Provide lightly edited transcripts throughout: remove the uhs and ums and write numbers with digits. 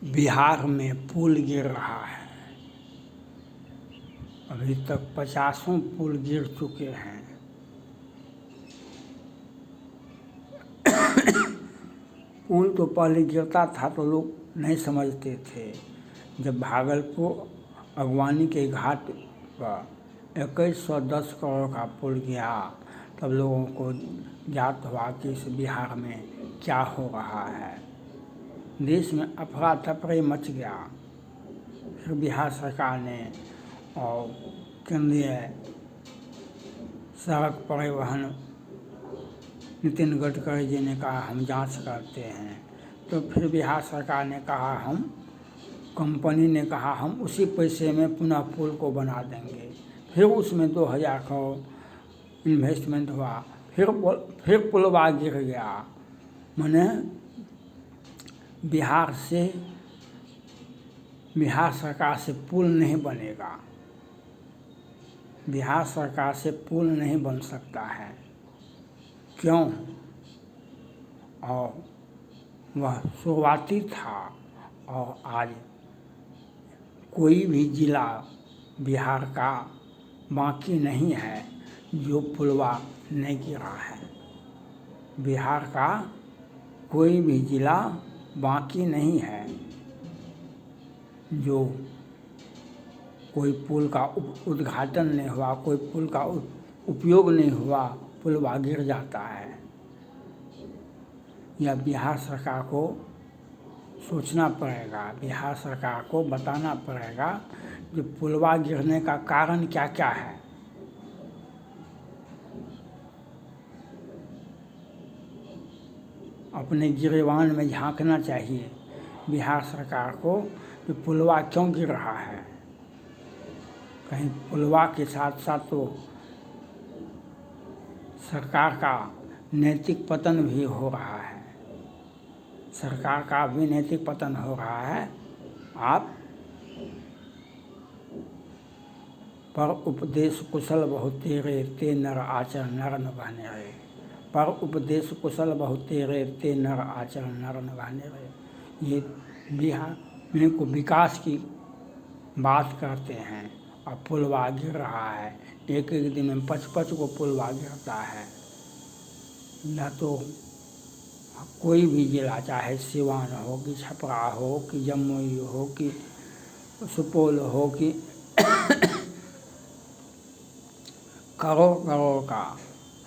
बिहार में पुल गिर रहा है। अभी तक 50 पुल गिर चुके हैं। पुल तो पहले गिरता था तो लोग नहीं समझते थे। जब भागलपुर अगवानी के घाट पर 2110 करोड़ का पुल गिरा तब लोगों को ज्ञात हुआ कि इस बिहार में क्या हो रहा है। देश में अफरा तफरी मच गया। फिर बिहार सरकार ने और केंद्रीय सड़क परिवहन नितिन गडकरी जी ने कहा हम जांच करते हैं। तो फिर बिहार सरकार ने कहा कंपनी ने कहा हम उसी पैसे में पुनः पुल को बना देंगे। फिर उसमें 2000 करोड़ इन्वेस्टमेंट हुआ। फिर पुलवा गिर गया। माने बिहार सरकार से पुल नहीं बनेगा। बिहार सरकार से पुल नहीं बन सकता है। क्यों? और वह शुरुआती था और आज कोई भी जिला बिहार का बाकी नहीं है जो पुलवा नहीं गिरा है। बिहार का कोई भी जिला बाकी नहीं है जो कोई पुल का उद्घाटन नहीं हुआ, कोई पुल का उपयोग नहीं हुआ, पुलवा गिर जाता है। यह बिहार सरकार को सोचना पड़ेगा, बिहार सरकार को बताना पड़ेगा कि पुलवा गिरने का कारण क्या क्या है। अपने गिरेबान में झांकना चाहिए बिहार सरकार को कि पुलवा क्यों गिर रहा है। कहीं पुलवा के साथ साथ तो सरकार का नैतिक पतन भी हो रहा है। सरकार का भी नैतिक पतन हो रहा है। आप पर उपदेश कुशल बहु तेरे ते नर आचर नर न बहने रहे। पर उपदेश कुशल बहु तेरे ते नर आचर नर न बहने रहे। ये बिहार में को विकास की बात करते हैं और पुलवा गिर रहा है। एक एक दिन में 55 को पुलवा गिरता है। या तो कोई भी जिला, चाहे सिवान हो कि छपरा हो कि जमुई हो कि सुपौल हो कि करोड़ करोड़ का,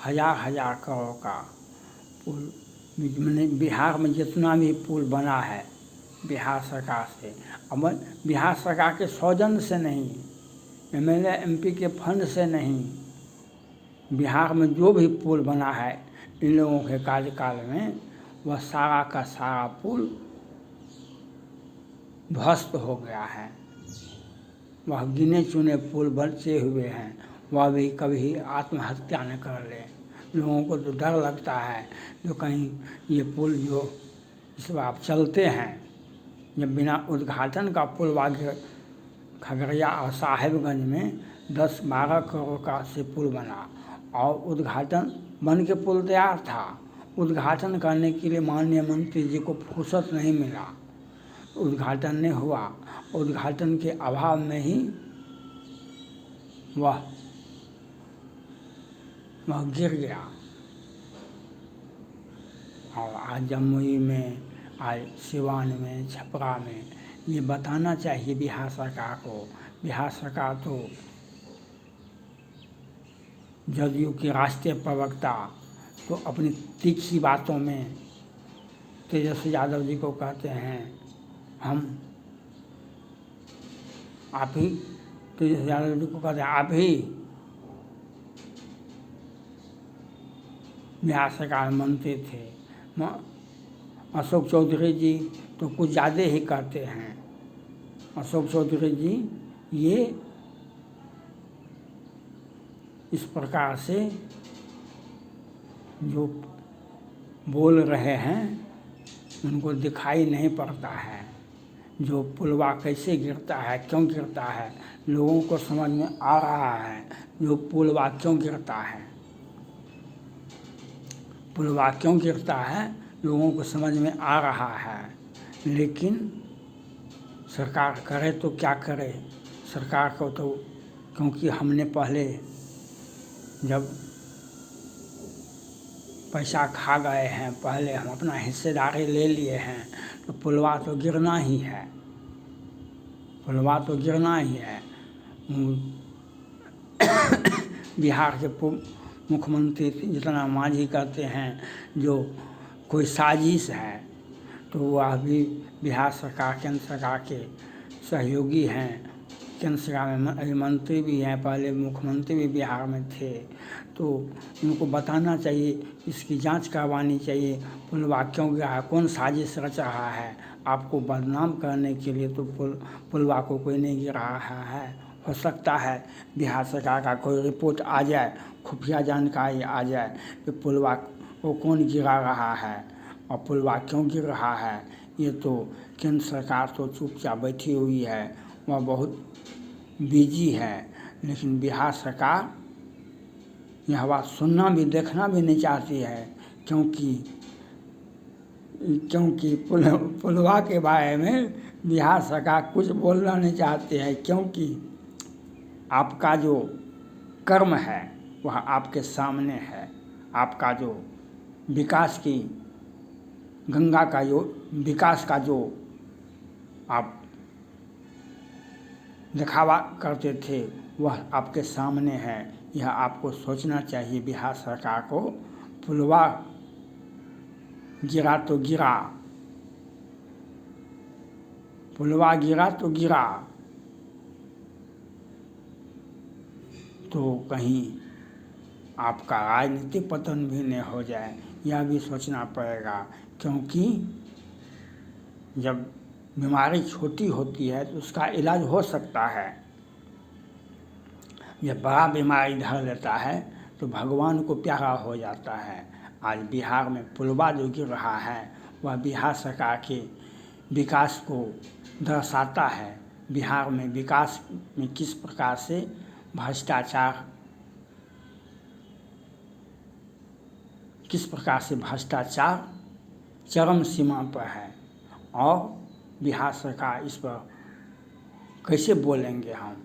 हजार करोड़ का पुल, मैंने बिहार में जितना भी पुल बना है बिहार सरकार से, अब बिहार सरकार के सौजन्य से नहीं, MLA MP के फंड से नहीं, बिहार में जो भी पुल बना है इन लोगों के कार्यकाल में वह सारा का सारा पुल ध्वस्त हो गया है। वह गिने चुने पुल बचे हुए हैं, वह भी कभी आत्महत्या न कर ले। लोगों को तो डर लगता है जो कहीं ये पुल जो इस बार चलते हैं, जब बिना उद्घाटन का पुल खगड़िया और साहेबगंज में 10-12 करोड़ का से पुल बना और उद्घाटन बन के पुल तैयार था। उद्घाटन करने के लिए माननीय मंत्री जी को फुर्सत नहीं मिला, उद्घाटन नहीं हुआ। उद्घाटन के अभाव में ही वह गिर गया। और आज जमुई में, आज सिवान में, छपरा में ये बताना चाहिए बिहार सरकार को। बिहार सरकार तो जदयू के राष्ट्रीय प्रवक्ता तो अपनी तीखी बातों में तेजस्वी यादव जी को कहते हैं आप ही, तेजस्वी यादव जी को कहते हैं आप ही बिहार सरकार मंत्री थे। अशोक चौधरी जी तो कुछ ज़्यादा ही करते हैं। अशोक चौधरी जी ये इस प्रकार से जो बोल रहे हैं उनको दिखाई नहीं पड़ता है। जो पुलवा कैसे गिरता है, क्यों गिरता है, लोगों को समझ में आ रहा है। जो पुलवा क्यों गिरता है, पुलवा क्यों गिरता है लोगों को समझ में आ रहा है। लेकिन सरकार करे तो क्या करे, सरकार को तो, क्योंकि हमने पहले जब पैसा खा गए हैं, पहले हम अपना हिस्सेदारी ले लिए हैं, तो पुलवा तो गिरना ही है, पुलवा तो गिरना ही है। बिहार के मुख्यमंत्री जितना मांझी करते हैं जो कोई साजिश है, तो वह भी बिहार सरकार, केंद्र सरकार के सहयोगी हैं। केंद्र सरकार में मंत्री भी हैं, पहले मुख्यमंत्री भी बिहार में थे, तो उनको बताना चाहिए, इसकी जांच करवानी चाहिए, पुलवा क्यों गिरा, कौन साजिश रच रहा है। आपको बदनाम करने के लिए तो पुलवा को कोई नहीं गिरा रहा है। हो सकता है बिहार सरकार का कोई रिपोर्ट आ जाए, खुफिया जानकारी आ जाए कि पुलवा को कौन गिरा रहा है और पुलवा क्यों गिर रहा है। ये तो केंद्र सरकार तो चुपचाप बैठी हुई है, वह बहुत बिजी है, लेकिन बिहार सरकार यह बात सुनना भी देखना भी नहीं चाहती है, क्योंकि पुलवा के बारे में बिहार सरकार कुछ बोलना नहीं चाहती है, क्योंकि आपका जो कर्म है वह आपके सामने है। आपका जो विकास की गंगा का जो विकास का जो आप दिखावा करते थे वह आपके सामने है। यह आपको सोचना चाहिए बिहार सरकार को। पुलवा गिरा तो गिरा, पुलवा गिरा तो गिरा, तो कहीं आपका राजनीतिक पतन भी नहीं हो जाए, यह भी सोचना पड़ेगा। क्योंकि जब बीमारी छोटी होती है तो उसका इलाज हो सकता है, जब बड़ा बीमारी धर लेता है तो भगवान को प्यारा हो जाता है। आज बिहार में पुलवा जो गिर रहा है वह बिहार सरकार के विकास को दर्शाता है। बिहार में विकास में किस प्रकार से भ्रष्टाचार चरम सीमा पर है, और बिहार सरकार इस पर कैसे बोलेंगे हम।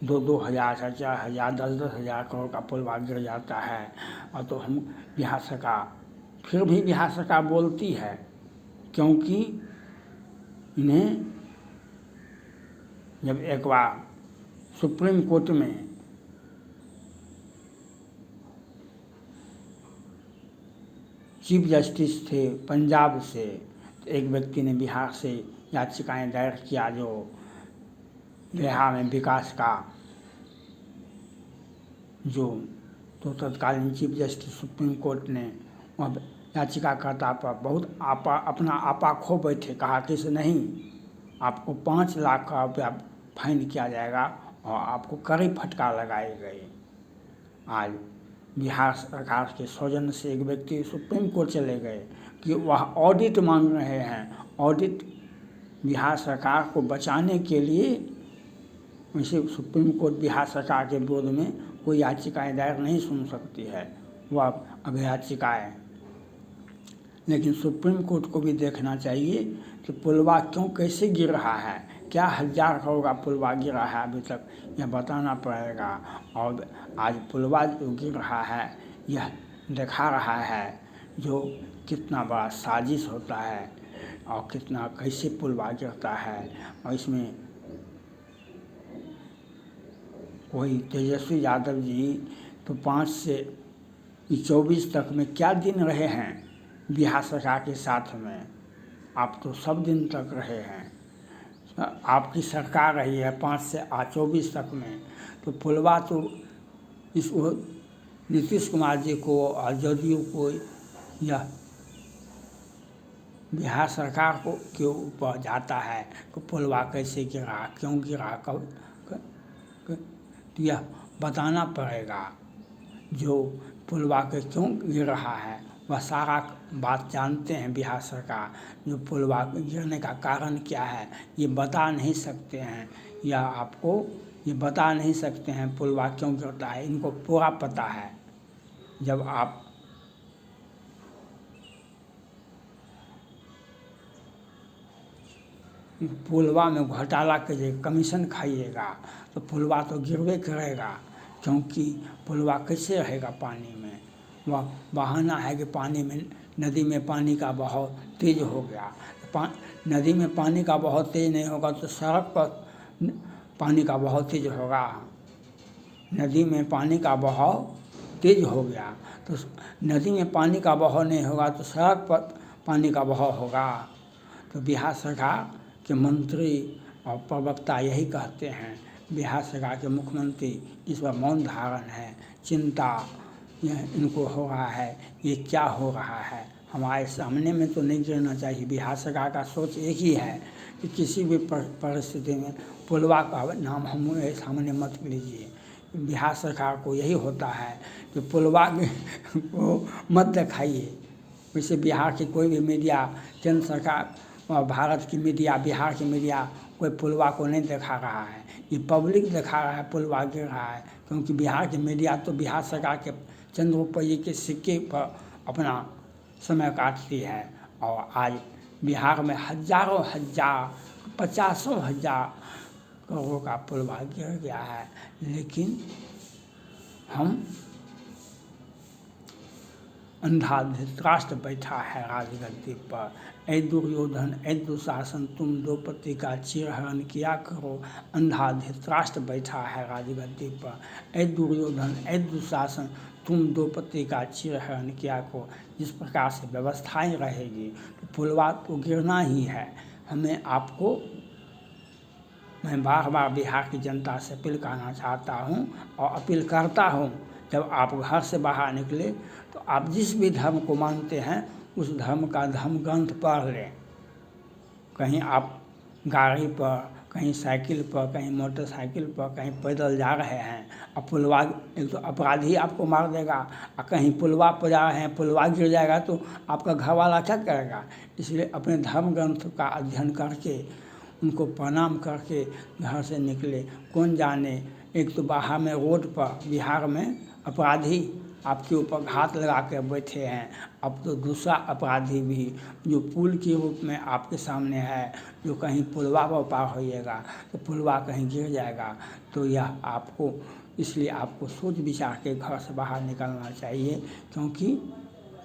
2-2 हज़ार, 4-4 हज़ार, 10-10 हज़ार करोड़ का पुलवा गिर जाता है, और तो हम बिहार सरकार, फिर भी बिहार सरकार बोलती है, क्योंकि इन्हें जब एक बार सुप्रीम कोर्ट में चीफ जस्टिस थे पंजाब से, तो एक व्यक्ति ने बिहार से याचिकाएं दायर किया जो बिहार में विकास का जो, तो तत्कालीन चीफ जस्टिस सुप्रीम कोर्ट ने वह याचिकाकर्ता पर बहुत अपना आपा खो बैठे, कहा कि इसे नहीं, आपको 5 लाख का रुपया फाइन किया जाएगा और आपको कड़ी फटकार लगाई गई। आज बिहार सरकार के सौजन्य से एक व्यक्ति सुप्रीम कोर्ट चले गए कि वह ऑडिट मांग रहे हैं। ऑडिट बिहार सरकार को बचाने के लिए, वैसे सुप्रीम कोर्ट बिहार सरकार के विरोध में कोई याचिकाएं दायर नहीं सुन सकती है, वह अब याचिकाएं, लेकिन सुप्रीम कोर्ट को भी देखना चाहिए कि पुलवा क्यों कैसे गिर रहा है, क्या 1000 करोड़ का पुलवा गिरा है अभी तक, यह बताना पड़ेगा। और आज पुलवा जो गिर रहा है यह दिखा रहा है जो कितना बड़ा साजिश होता है और कितना कैसे पुलवा गिरता है। और इसमें कोई तेजस्वी यादव जी तो 5 से 24 तक में क्या दिन रहे हैं बिहार सरकार के साथ में, आप तो सब दिन तक रहे हैं, आपकी सरकार रही है 5 से 24 तक में, तो पुलवा तो इस नीतीश कुमार जी को और जदयू को या बिहार सरकार को के ऊपर जाता है कि पुलवा कैसे गिरा, क्यों गिरा, कब, तो यह बताना पड़ेगा। जो पुलवा के क्यों गिर रहा है वह सारा बात जानते हैं बिहार सरकार। जो पुलवा गिरने का कारण क्या है ये बता नहीं सकते हैं, या आपको ये बता नहीं सकते हैं पुलवा क्यों गिरता है, इनको पूरा पता है। जब आप पुलवा में घोटाला के कमीशन खाइएगा तो पुलवा तो गिरवे करेगा, क्योंकि पुलवा कैसे रहेगा पानी में। वह बहाना है कि पानी में, नदी में पानी का बहाव तेज हो गया। नदी में पानी का बहाव तेज नहीं होगा तो सड़क पर पानी का बहाव तेज होगा। नदी में पानी का बहाव तेज हो गया तो नदी में पानी का बहाव नहीं होगा तो सड़क पर पानी का बहाव होगा। तो बिहार सरकार के मंत्री और प्रवक्ता यही कहते हैं। बिहार सरकार के मुख्यमंत्री इस पर मौन धारण है, चिंता इनको हो रहा है, ये क्या हो रहा है। हमारे सामने में तो नहीं गिरना चाहिए। बिहार सरकार का सोच एक ही है कि किसी भी परिस्थिति में पुलवा का नाम हमारे सामने मत लीजिए। बिहार सरकार को यही होता है कि पुलवा को मत दिखाइए। वैसे बिहार की कोई भी मीडिया, केंद्र सरकार और भारत की मीडिया, बिहार की मीडिया कोई पुलवा को नहीं दिखा रहा है। ये पब्लिक दिखा रहा है पुलवा गिर रहा है, क्योंकि बिहार की मीडिया तो बिहार सरकार के चंद रुपये के सिक्के पर अपना समय काटती है। और आज बिहार में हजारों हजार, 50,000 करोड़ का पुलवा गिर गया है। लेकिन हम अंधा धृतराष्ट्र बैठा है राजगद्दी पर। ऐ दुर्योधन ऐ दुशासन तुम द्रौपदी का चिरहरण किया करो। अंधा धृतराष्ट्र बैठा है राजगद्दी पर। ऐ दुर्योधन ऐ दुशासन तुम द्रौपदी का चिरहरण किया करो। जिस प्रकार से व्यवस्थाएं रहेगी तो पुलवा तो गिरना ही है। हमें आपको, मैं बार बार बिहार की जनता से अपील करना चाहता हूँ और अपील करता हूँ, जब आप घर से बाहर निकले तो आप जिस भी धर्म को मानते हैं उस धर्म का धर्म ग्रंथ पढ़ लें। कहीं आप गाड़ी पर, कहीं साइकिल पर, कहीं मोटरसाइकिल पर, कहीं पैदल जा रहे हैं और पुलवा, एक तो अपराधी आपको मार देगा, और कहीं पुलवा पर जा रहे हैं, पुलवा गिर जाएगा तो आपका घर वाला क्या करेगा। इसलिए अपने धर्म ग्रंथ का अध्ययन करके, उनको प्रणाम करके घर से निकले। कौन जाने, एक तो बाहर में रोड पर बिहार में अपराधी आपके ऊपर घात लगा के बैठे हैं, अब तो दूसरा अपराधी भी जो पुल के रूप में आपके सामने है, जो कहीं पुलवा पर पार होइएगा तो पुलवा कहीं गिर जाएगा। तो यह आपको, इसलिए आपको सोच विचार के घर से बाहर निकलना चाहिए, क्योंकि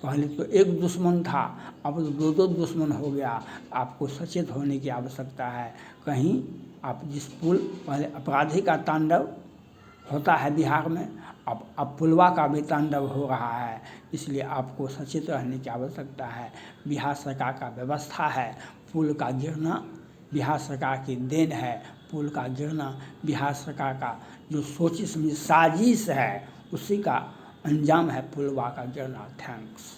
पहले तो एक दुश्मन था, अब तो दो दुश्मन हो गया। आपको सचेत होने की आवश्यकता है। कहीं आप जिस पुल, पहले अपराधी का तांडव होता है बिहार में, अब पुलवा का भी तांडव हो रहा है। इसलिए आपको सचेत रहने की आवश्यकता है। बिहार सरकार का व्यवस्था है, पुल का गिरना बिहार सरकार की देन है। पुल का गिरना बिहार सरकार का जो सोची समझी साजिश है, उसी का अंजाम है पुलवा का गिरना। थैंक्स।